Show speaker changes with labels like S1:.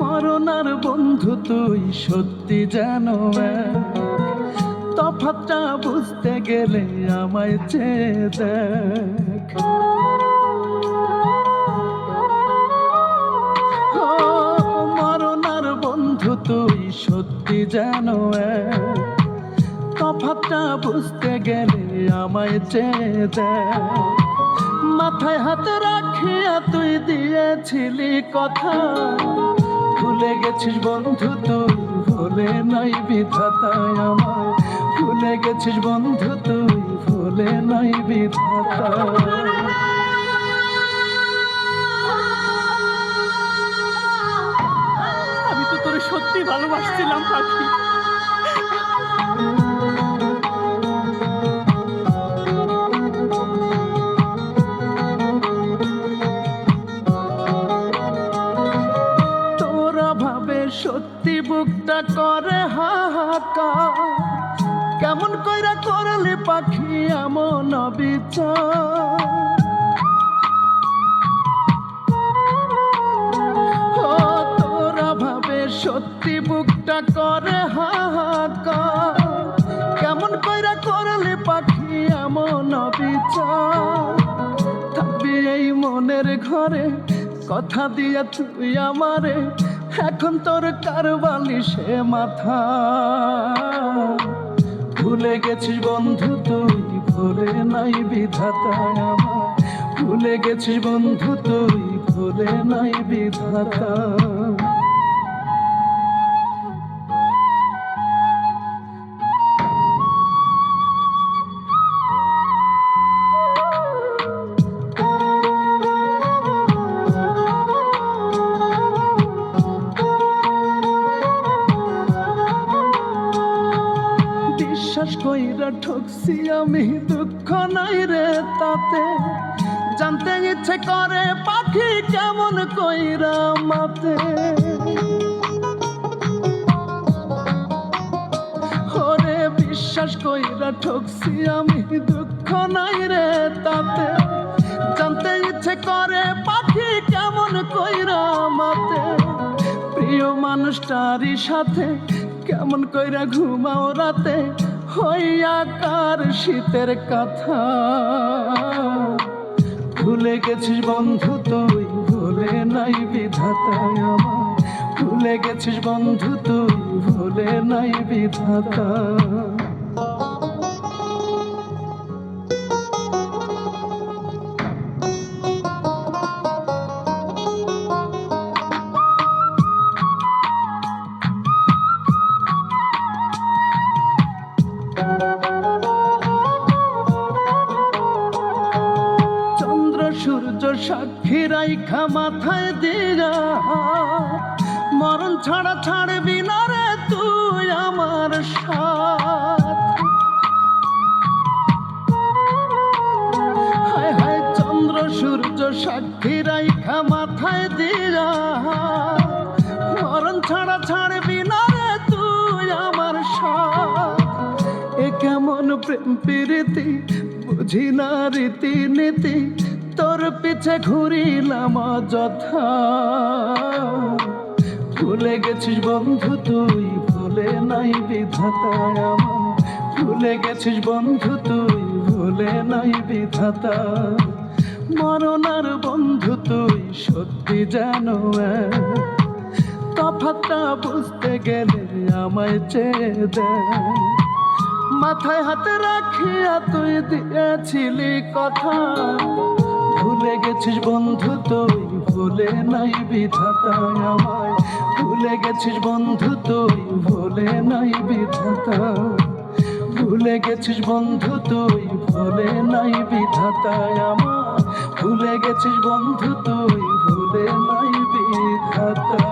S1: মরণার বন্ধু তুই সত্যি জানো, তফাৎটা বুঝতে গেলে আমায় চেয়ে দেখ। মরণার বন্ধু তুই সত্যি জানো, তফাৎটা বুঝতে গেলে আমায় চেয়ে দেখ। মাথায় হাত রাখিয়া তুই দিয়েছিলি কথা, ভুলে গেছিস বন্ধু তুই, ভুলে নাই বিধাতায় আমায়। ভুলে গেছিস বন্ধু তুই, ভুলে নাই বিধাতা।
S2: আমি তো তোরে সত্যি ভালোবাসছিলাম পাখি।
S1: তোরা ভাবে সত্যি বুকটা করে হাহাকার, কেমন কইরা করলি পাখি এমন অবিচার। তোরা ভাবে সত্যি বুকটা করে হাহাকার, কেমন কইরা করলি পাখি এমন অবিচার। থাকবি এই মনের ঘরে, কথা দিয়া তুই আমারে, এখন তোর কারবালি সে মাথা। ভুলে গেছিস বন্ধু তুই, ভুলে নাই বিধাতা আমার। ভুলে গেছিস বন্ধু তুই, ভুলে নাই বিধাতা। বিশ্বাস কইরা ঠকছি আমি, দুঃখ নাই রে তাতে। জানতে ইচ্ছে করে পাখি কেমন কইরা মাতে। ওরে বিশ্বাস কইরা ঠকছি আমি, দুঃখ নাই রে তাতে। জানতে ইচ্ছে করে পাখি কেমন কইরা মাতে। প্রিয় মানুষটারই সাথে কেমন কইরা ঘুমাও রাতে, হইয়া কার শীতের কথা। ভুলে গেছিস বন্ধু তুই, ভুলে নাই বিধাতায় আমার। ভুলে গেছিস বন্ধু তুই, ভুলে নাই বিধাতা। সূর্য সাক্ষী রাইখা মাথায় দিয়া, মরণ ছাড়া ছাড়বি না রে তুই আমার সাথ। হায় হায় চন্দ্র সূর্য সাক্ষী রাইখা মাথায় দিয়া, মরণ ছাড়া ছাড়বি না রে তুই আমার সাথ। এ কেমন প্রেম প্রীতি, বুঝি না রীতি নীতি, তোর পিছে ঘুরিলাম অযথা। ভুলে গেছিস বন্ধু তুই, ভুলে নাই বিধাতায় আমার। ভুলে গেছিস বন্ধু তুই, ভুলে নাই বিধাতা। মরণার বন্ধু তুই সত্যি জানো, তফাৎটা বুঝতে গেলে আমায় চেয়ে দেয়। মাথায় হাত রাখিয়া তুই দিয়েছিলি কথা, ভুলে গেছিস বন্ধু তুই, ভুলে নাই বিধাতায় আমায়। ভুলে গেছিস বন্ধু তুই, ভুলে নাই বিধাতা। ভুলে গেছিস বন্ধু তুই, ভুলে নাই বিধাতায় আমার। ভুলে গেছিস বন্ধু তুই, ভুলে নাই বিধাতা।